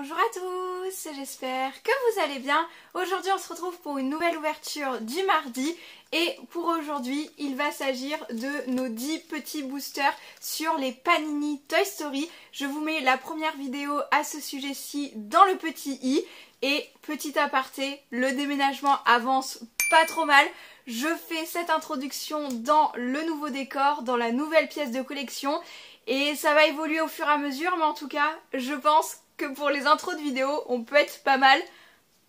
Bonjour à tous, j'espère que vous allez bien. Aujourd'hui on se retrouve pour une nouvelle ouverture du mardi et pour aujourd'hui il va s'agir de nos 10 petits boosters sur les Panini Toy Story. Je vous mets la première vidéo à ce sujet-ci dans le petit i et petit aparté, le déménagement avance pas trop mal. Je fais cette introduction dans le nouveau décor, dans la nouvelle pièce de collection et ça va évoluer au fur et à mesure, mais en tout cas je pense que pour les intros de vidéos, on peut être pas mal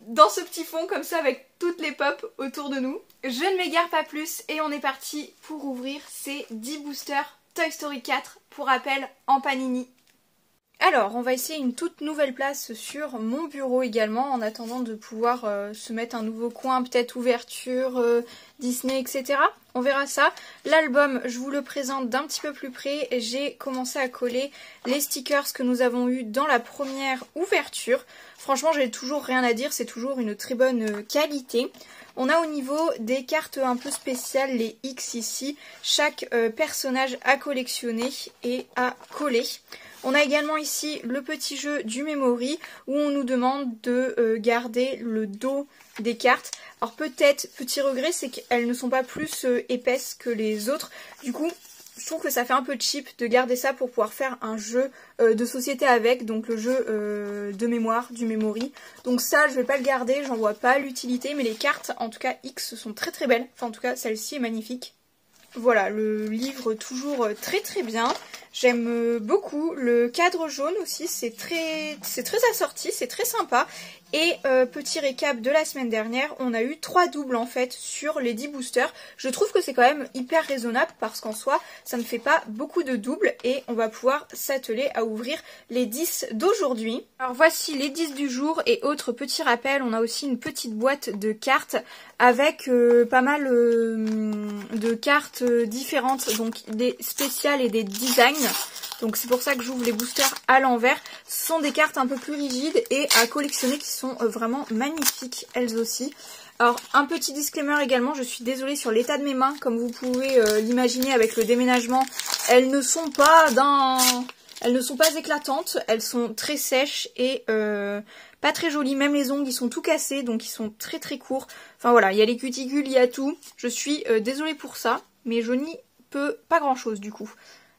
dans ce petit fond comme ça avec toutes les pop autour de nous. Je ne m'égare pas plus et on est parti pour ouvrir ces 10 boosters Toy Story 4 pour rappel en Panini. Alors, on va essayer une toute nouvelle place sur mon bureau également en attendant de pouvoir se mettre un nouveau coin, peut-être ouverture, Disney, etc. On verra ça. L'album, je vous le présente d'un petit peu plus près. J'ai commencé à coller les stickers que nous avons eu dans la première ouverture. Franchement, j'ai toujours rien à dire, c'est toujours une très bonne qualité. On a au niveau des cartes un peu spéciales, les X ici, chaque personnage à collectionner et à coller. On a également ici le petit jeu du memory où on nous demande de garder le dos des cartes. Alors peut-être, petit regret, c'est qu'elles ne sont pas plus épaisses que les autres. Du coup, je trouve que ça fait un peu cheap de garder ça pour pouvoir faire un jeu de société avec, donc le jeu de mémoire, du memory. Donc ça, je vais pas le garder, j'en vois pas l'utilité, mais les cartes, en tout cas X, sont très très belles. Enfin en tout cas, celle-ci est magnifique. Voilà, le livre toujours très très bien. J'aime beaucoup. Le cadre jaune aussi, c'est très assorti, c'est très sympa. Et petit récap de la semaine dernière, on a eu 3 doubles en fait sur les 10 boosters. Je trouve que c'est quand même hyper raisonnable parce qu'en soi, ça ne fait pas beaucoup de doubles et on va pouvoir s'atteler à ouvrir les 10 d'aujourd'hui. Alors voici les 10 du jour et autre petit rappel, on a aussi une petite boîte de cartes avec pas mal de cartes différentes, donc des spéciales et des designs. Donc c'est pour ça que j'ouvre les boosters à l'envers. Ce sont des cartes un peu plus rigides et à collectionner qui sont vraiment magnifiques elles aussi. Alors un petit disclaimer également, je suis désolée sur l'état de mes mains. Comme vous pouvez l'imaginer avec le déménagement, elles ne sont pas éclatantes. Elles sont très sèches et pas très jolies. Même les ongles ils sont tout cassés, donc ils sont très très courts. Enfin voilà, il y a les cuticules, il y a tout. Je suis désolée pour ça, mais je n'y peux pas grand chose du coup.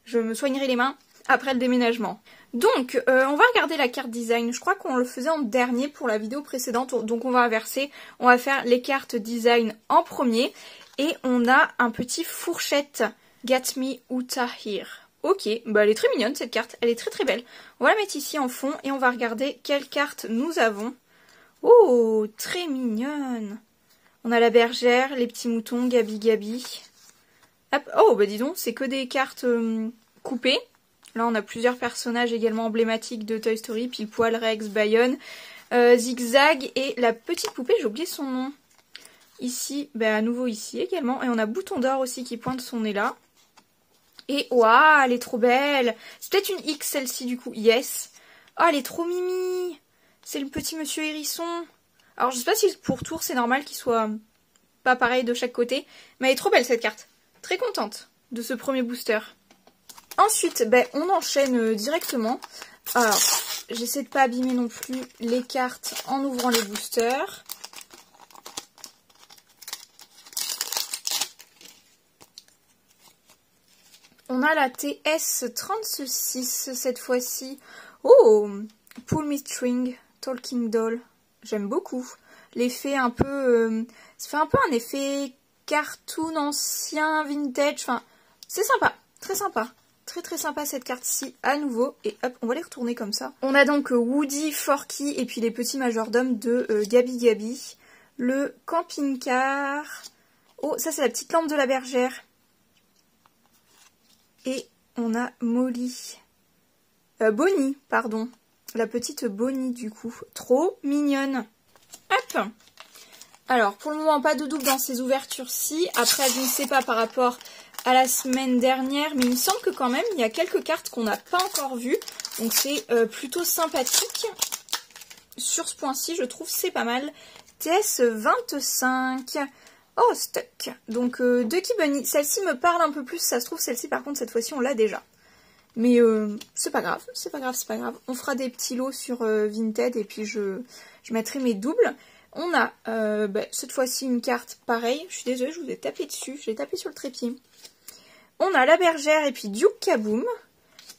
Je me soignerai les mains après le déménagement. Donc, on va regarder la carte design. Je crois qu'on le faisait en dernier pour la vidéo précédente. Donc, on va inverser. On va faire les cartes design en premier. Et on a un petit fourchette. Get me Uta here. Ok, bah elle est très mignonne cette carte. Elle est très très belle. On va la mettre ici en fond. Et on va regarder quelle carte nous avons. Oh, très mignonne. On a la bergère, les petits moutons, Gabi Gabi. Hop. Oh, bah dis donc, c'est que des cartes coupées. Là, on a plusieurs personnages également emblématiques de Toy Story. Pile Poil, Rex, Bayonne, Zigzag et la petite poupée, j'ai oublié son nom. Ici, bah à nouveau ici également. Et on a Bouton d'Or aussi qui pointe son nez là. Et waouh, elle est trop belle. C'est peut-être une X celle-ci du coup. Yes. Oh, elle est trop mimi. C'est le petit monsieur hérisson. Alors, je sais pas si pour tour c'est normal qu'il soit pas pareil de chaque côté. Mais elle est trop belle cette carte. Très contente de ce premier booster. Ensuite, ben, on enchaîne directement. Alors, j'essaie de pas abîmer non plus les cartes en ouvrant les boosters. On a la TS36 cette fois-ci. Oh, Pull Me String, Talking Doll. J'aime beaucoup. L'effet un peu... ça fait un peu un effet cartoon ancien, vintage. Enfin, c'est sympa, très sympa. Très très sympa cette carte-ci à nouveau. Et hop, on va les retourner comme ça. On a donc Woody, Forky et puis les petits majordomes de Gabi Gabi. Le camping-car. Oh, ça c'est la petite lampe de la bergère. Et on a Molly. Bonnie, pardon. La petite Bonnie du coup. Trop mignonne. Hop. Alors, pour le moment, pas de double dans ces ouvertures-ci. Après, je ne sais pas par rapport à la semaine dernière, mais il me semble que quand même, il y a quelques cartes qu'on n'a pas encore vues. Donc, c'est plutôt sympathique. Sur ce point-ci, je trouve c'est pas mal. TS25. Oh, Stuck. Donc, Ducky Bunny. Celle-ci me parle un peu plus. Ça se trouve, celle-ci, par contre, cette fois-ci, on l'a déjà. Mais c'est pas grave, c'est pas grave, c'est pas grave. On fera des petits lots sur Vinted et puis je mettrai mes doubles. On a cette fois-ci une carte pareille. Je suis désolée, je vous ai tapé dessus. J'ai tapé sur le trépied. On a la bergère et puis Duke Kaboom.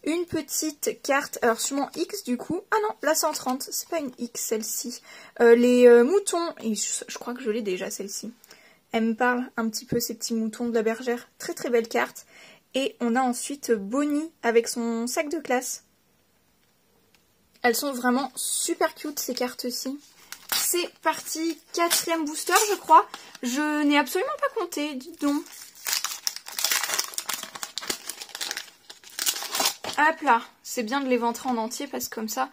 Une petite carte, alors sûrement X du coup. Ah non, la 130, c'est pas une X celle-ci. Les moutons, et je crois que je l'ai déjà celle-ci. Elle me parle un petit peu ces petits moutons de la bergère. Très très belle carte. Et on a ensuite Bonnie avec son sac de classe. Elles sont vraiment super cute ces cartes-ci. C'est parti, 4e booster je crois. Je n'ai absolument pas compté, dis donc. Hop là, c'est bien de les ventrer en entier parce que comme ça,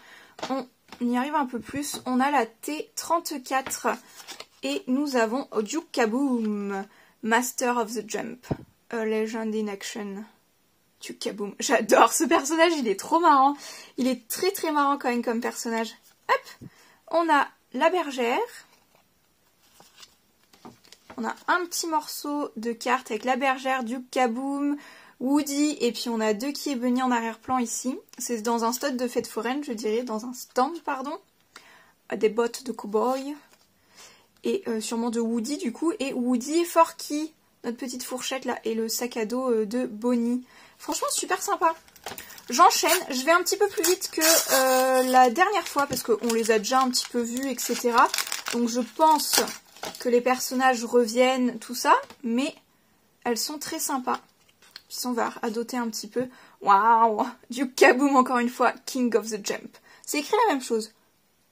on y arrive un peu plus. On a la T34 et nous avons Duke Kaboom, Master of the Jump, A Legend in Action. Duke Kaboom, j'adore ce personnage, il est trop marrant. Il est très très marrant quand même comme personnage. Hop, on a la bergère. On a un petit morceau de carte avec la bergère, Duke Kaboom, Woody, et puis on a Ducky et Bunny en arrière-plan ici. C'est dans un stand de fête foraine, je dirais, dans un stand, pardon. Des bottes de cow-boy. Et sûrement de Woody, du coup. Et Woody et Forky, notre petite fourchette, là, et le sac à dos de Bonnie. Franchement, super sympa. J'enchaîne. Je vais un petit peu plus vite que la dernière fois, parce qu'on les a déjà un petit peu vus, etc. Donc je pense que les personnages reviennent, tout ça. Mais elles sont très sympas. Puis on va adoter un petit peu. Waouh! Duke Kaboom encore une fois, King of the Jump. C'est écrit la même chose.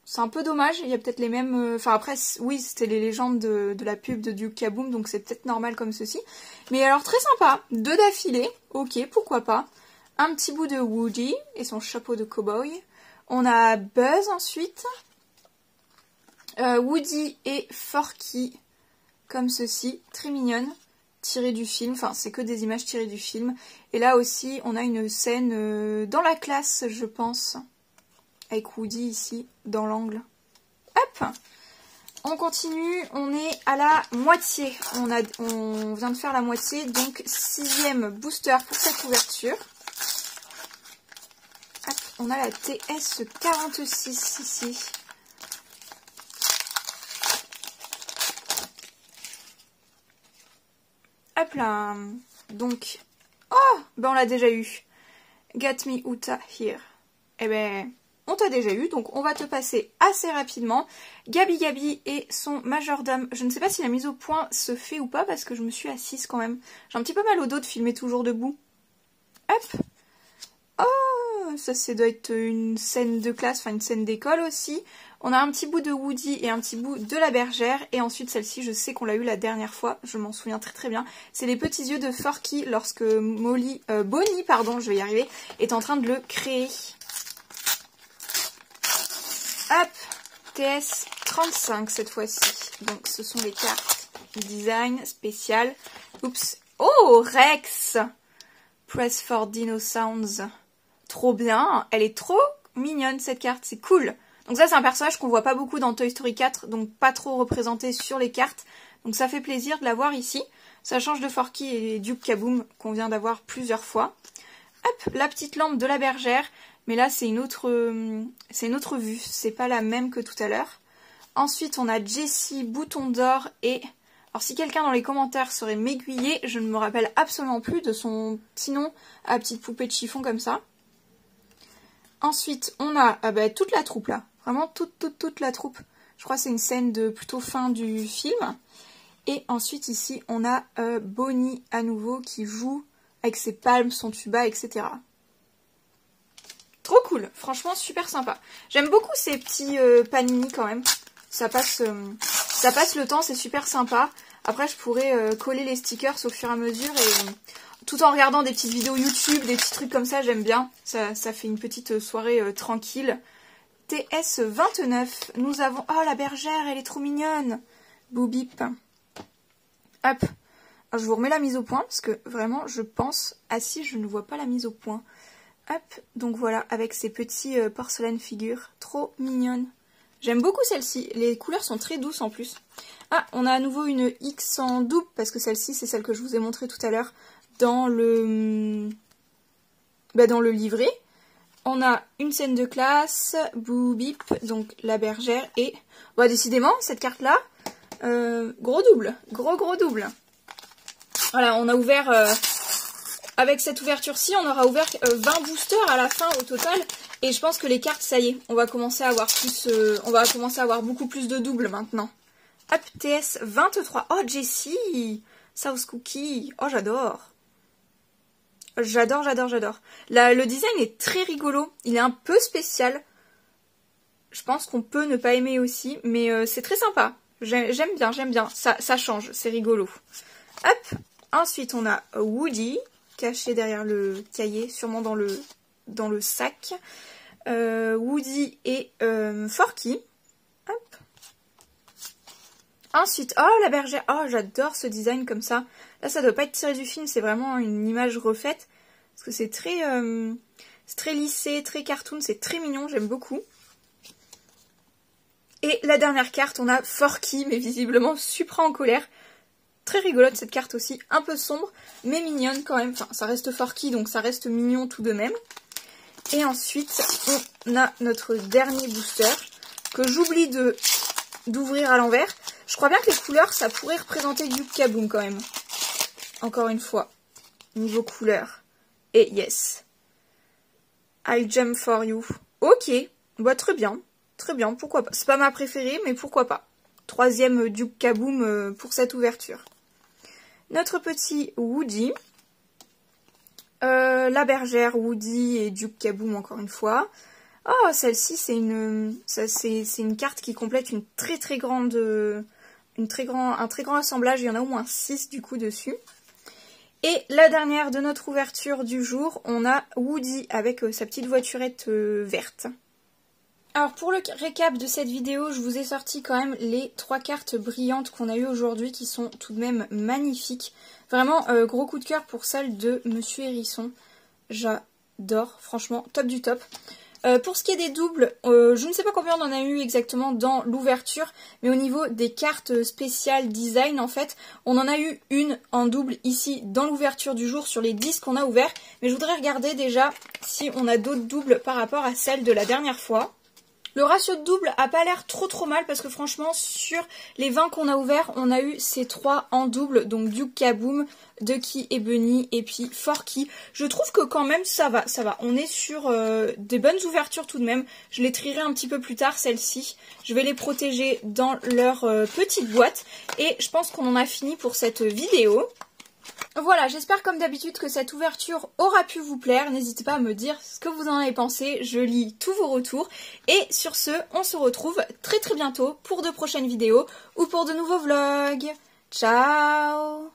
C'est un peu dommage, il y a peut-être les mêmes... Enfin après, oui, c'était les légendes de la pub de Duke Kaboom, donc c'est peut-être normal comme ceci. Mais alors très sympa, 2 d'affilée, ok, pourquoi pas. Un petit bout de Woody et son chapeau de cow-boy. On a Buzz ensuite. Woody et Forky, comme ceci, très mignonne. Tiré du film, enfin c'est que des images tirées du film. Et là aussi on a une scène dans la classe je pense, avec Woody ici dans l'angle. Hop, on continue, on est à la moitié, on vient de faire la moitié, donc 6e booster pour cette ouverture. Hop, on a la TS46 ici. Hop là, donc, oh, ben on l'a déjà eu. Get me Uta here. Eh ben, on t'a déjà eu, donc on va te passer assez rapidement. Gabi Gabi et son majordome. Je ne sais pas si la mise au point se fait ou pas, parce que je me suis assise quand même. J'ai un petit peu mal au dos de filmer toujours debout. Hop. Oh, ça doit être une scène de classe, enfin une scène d'école aussi. On a un petit bout de Woody et un petit bout de la bergère. Et ensuite celle-ci, je sais qu'on l'a eu la dernière fois, je m'en souviens très très bien. C'est les petits yeux de Forky lorsque Bonnie, je vais y arriver, est en train de le créer. Hop, TS 35 cette fois-ci. Donc ce sont les cartes design spécial. Oups. Oh, Rex! Press for Dino Sounds. Trop bien. Elle est trop mignonne cette carte, c'est cool. Donc ça c'est un personnage qu'on voit pas beaucoup dans Toy Story 4, donc pas trop représenté sur les cartes. Donc ça fait plaisir de l'avoir ici. Ça change de Forky et Duke Kaboom qu'on vient d'avoir plusieurs fois. Hop, la petite lampe de la bergère. Mais là c'est une autre vue, c'est pas la même que tout à l'heure. Ensuite on a Jessie, bouton d'or et... Alors si quelqu'un dans les commentaires saurait m'aiguiller, je ne me rappelle absolument plus de son petit nom à petite poupée de chiffon comme ça. Ensuite on a toute la troupe là, vraiment toute la troupe. Je crois que c'est une scène de plutôt fin du film. Et ensuite ici on a Bonnie à nouveau qui joue avec ses palmes, son tuba, etc. Trop cool, franchement super sympa. J'aime beaucoup ces petits panini quand même. Ça passe le temps, c'est super sympa. Après je pourrais coller les stickers au fur et à mesure et tout en regardant des petites vidéos YouTube, des petits trucs comme ça, j'aime bien. Ça fait une petite soirée tranquille. TS 29, nous avons... Oh la bergère, elle est trop mignonne. Boubip. Hop. Alors, je vous remets la mise au point parce que vraiment je pense... Ah si, je ne vois pas la mise au point. Hop, donc voilà, avec ces petits porcelaine figures, trop mignonnes. J'aime beaucoup celle-ci, les couleurs sont très douces en plus. Ah, on a à nouveau une X en double, parce que celle-ci c'est celle que je vous ai montrée tout à l'heure dans dans le livret, on a une scène de classe, Boubip, donc la bergère, et décidément, cette carte-là, gros double, gros double. Voilà, on a ouvert, avec cette ouverture-ci, on aura ouvert 20 boosters à la fin au total, et je pense que les cartes, ça y est, on va commencer à avoir beaucoup plus de doubles maintenant. Hop, TS 23, oh Jessie, South Cookie, oh j'adore. J'adore. Le design est très rigolo. Il est un peu spécial. Je pense qu'on peut ne pas aimer aussi. Mais c'est très sympa. J'aime bien. Ça change. C'est rigolo. Hop. Ensuite, on a Woody. Caché derrière le cahier. Sûrement dans le sac. Woody et Forky. Hop. Ensuite, oh la bergère. Oh, j'adore ce design comme ça. Là, ça doit pas être tiré du film, c'est vraiment une image refaite. Parce que c'est très lissé, très cartoon, c'est très mignon, j'aime beaucoup. Et la dernière carte, on a Forky, mais visiblement supra en colère. Très rigolote cette carte aussi, un peu sombre, mais mignonne quand même. Enfin, ça reste Forky, donc ça reste mignon tout de même. Et ensuite, on a notre dernier booster, que j'oublie d'ouvrir à l'envers. Je crois bien que les couleurs, ça pourrait représenter du Kaboom quand même. Encore une fois, niveau couleur. Et yes. I jump for you. Ok, très bien, pourquoi pas. C'est pas ma préférée, mais pourquoi pas. Troisième Duke Kaboom pour cette ouverture. Notre petit Woody. La bergère, Woody et Duke Kaboom encore une fois. Oh, celle-ci, c'est une carte qui complète un très grand assemblage. Il y en a au moins 6 du coup dessus. Et la dernière de notre ouverture du jour, on a Woody avec sa petite voiturette verte. Alors pour le récap de cette vidéo, je vous ai sorti quand même les 3 cartes brillantes qu'on a eues aujourd'hui qui sont tout de même magnifiques. Vraiment gros coup de cœur pour celle de Monsieur Hérisson. J'adore, franchement, top du top. Pour ce qui est des doubles, je ne sais pas combien on en a eu exactement dans l'ouverture, mais au niveau des cartes spéciales design, en fait, on en a eu une en double ici dans l'ouverture du jour sur les 10 qu'on a ouverts. Mais je voudrais regarder déjà si on a d'autres doubles par rapport à celle de la dernière fois. Le ratio de double a pas l'air trop mal parce que franchement sur les 20 qu'on a ouverts, on a eu ces 3 en double, donc Duke Kaboom, Ducky et Bunny et puis Forky. Je trouve que quand même ça va. On est sur des bonnes ouvertures tout de même. Je les trierai un petit peu plus tard celles-ci. Je vais les protéger dans leur petite boîte et je pense qu'on en a fini pour cette vidéo. Voilà, j'espère comme d'habitude que cette ouverture aura pu vous plaire. N'hésitez pas à me dire ce que vous en avez pensé. Je lis tous vos retours. Et sur ce, on se retrouve très bientôt pour de prochaines vidéos ou pour de nouveaux vlogs. Ciao!